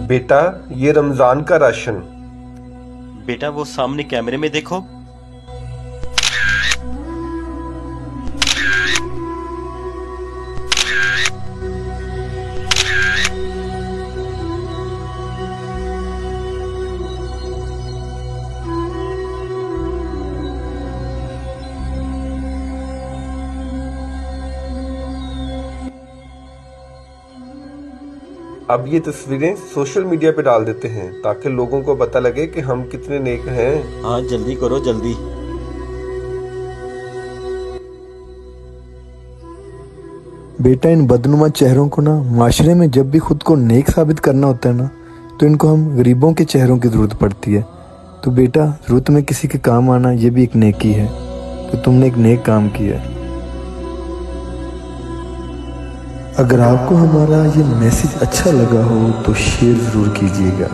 बेटा, ये रमजान का राशन। बेटा वो सामने कैमरे में देखो। अब ये तस्वीरें सोशल मीडिया पे डाल देते हैं ताकि लोगों को पता लगे कि हम कितने नेक हैं। हाँ जल्दी करो जल्दी। बेटा, इन बदनुमा चेहरों को ना माशरे में जब भी खुद को नेक साबित करना होता है ना, तो इनको हम गरीबों के चेहरों की ज़रूरत पड़ती है। तो बेटा, ज़रूरत में किसी के काम आना ये भी एक नेकी है। तो तुमने एक नेक काम किया है। अगर आपको हमारा ये मैसेज अच्छा लगा हो तो शेयर ज़रूर कीजिएगा।